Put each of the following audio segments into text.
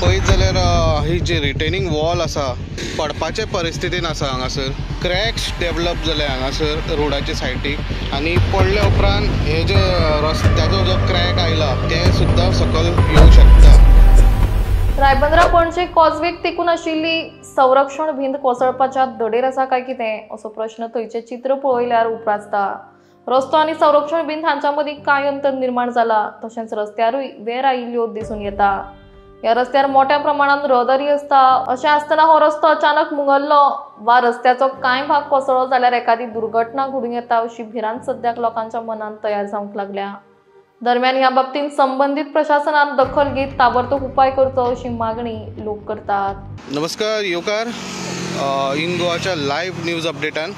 पळयत जाल्यार ही जी retaining wall आसा पडपाचे परिस्थितीन आसा हांगासर. क्रॅक्स डेवलप जाले हांगासर रोडाचे सायडीक आनी पडले उपरांत हे जे रस्त्याचो जो क्रॅक आयला ते सुद्दां सकयल येवं शकता. रायबंदरा पणजे कॉजवेक तेकून आशिल्ली संरक्षण भिंत कोसळपाच्या दडेर आसा काय कितें असो प्रश्न थंयचे चित्र पळयल्यार उप्रासता. रस्तो आनी संरक्षण भिंत हांच्या मदीं कांय अंतर निर्माण जाला, तशेंच रस्त्यारूय वेर आयिल्ल्यो दिसून येता. ह्या रस्त्यार मोठ्या प्रमाणात रहदारी असता. अशें आसतना हो रस्तो अचानक मुंगल्लो वा रस्त्याचो कांय भाग कोसळ्ळो जाल्यार एखादी दुर्घटना घडूं येता अशी भिरांत सद्याक लोकांच्या मनात तयार जावंक लागल्या. दरम्यान ह्या बाबतीत संबंधित प्रशासनान दखल घेत ताबडतोब उपाय करचो अशी मागणी लोक करतात. नमस्कार येवकार इन गोवाच्या लायव्ह न्यूज अपडेटान.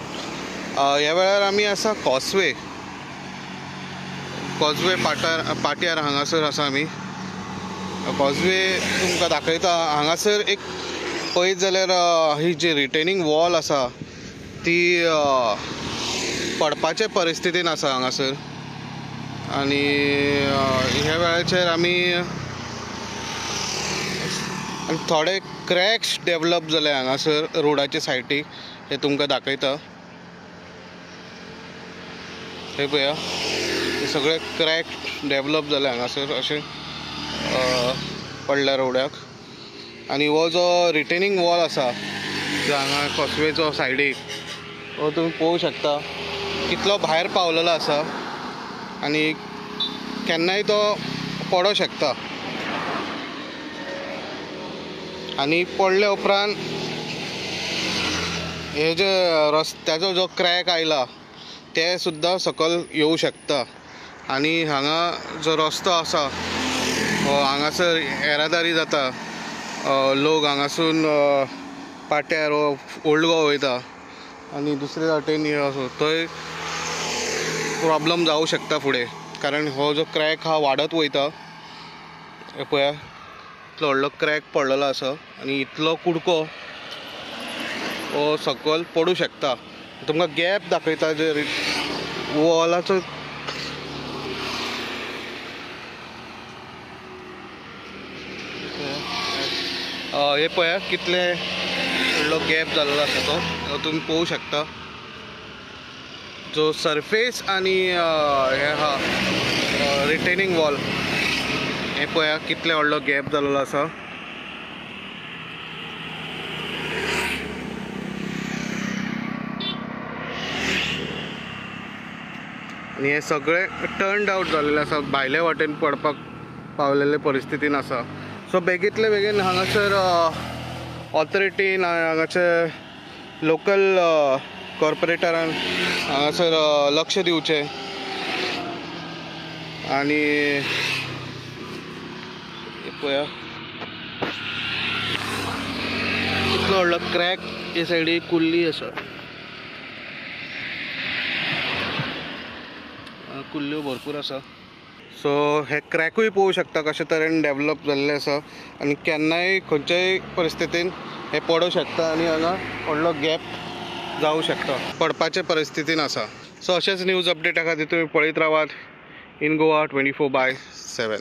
ह्या वेळार आमी आसा कॉजवे पाट्यार हांगासर आसा आमी. कॉजवे तुमकां दाखयता. हांगासर एक पळयत जाल्यार ही जी रिटेनिंग वॉल आसा ती पडपाचे परिस्थितीन आसा हांगासर आनी ह्या वेळाचेर आमी थोडे क्रॅक्स डेवलप जाले हांगासर रोडाचे सायडीक. हे तुमकां दाखयता. हे पळया, हे सगळे क्रॅक डेवलप जाले हांगासर अशें पडल्या रोडाक. आनी हो जो रिटेनिंग वॉल आसा जो हांगा कॉजवेचो सायडीक हो तुमी पळोवं शकता कितलो भायर पावलेलो आसा आनी केन्नाय तो पडों शकता. आनी पडल्या उपरांत हे जे रस्त्याचो जो क्रॅक आयला ते सुद्दां सकयल येवं शकता. आनी हांगा जो रस्तो आसा हांगासर येरादारी जाता. लोक हांगासून पाट्यार ओल्ड गोवा वयता आनी दुसरे वाटेन थंय प्रॉब्लम जावं शकता फुडें, कारण हो जो क्रॅक हा वाडत वयता. पळया इतलो व्हडलो क्रॅक पडलेलो आसा आनी इतलो कुडको हो सकयल पडूं शकता. तुमकां गॅप दाखयता जे वॉलाचो. हे पळया कितले व्हडलो गॅप जाल्लो आसा तो तुमी पळोवं शकता. जो सरफेस आनी हे हा रिटेनिंग वॉल हे पळया कितले व्हडलो गॅप जाल्लो आसा. आनी हे सगळे टर्न्ड आउट जाल्ले आसा, भायले वाटेन पडपाक पावलेले परिस्थितीन आसा. सो बेगींतले बेगीन हांगासर ऑथॉरिटीन हांगाचे लोकल कॉर्पोरेटरान हांगासर लक्ष दिवचें आनी पळया इतलो व्हडलो क्रॅक हे सायडीक कुल्ली आसा. कुल्ल्यो भरपूर आसा. सो हे क्रॅकूय पळोवं शकता कशे तरेन डेवलप जाल्ले आसा आनी केन्नाय खंयच्याय परिस्थितीन हे पडों शकता आनी हांगा व्हडलो गॅप जावं शकता, पडपाचे परिस्थितीन आसा. सो अशेंच न्यूज अपडेटा खातीर तुमी पळयत रावात इन गोवा 24/7.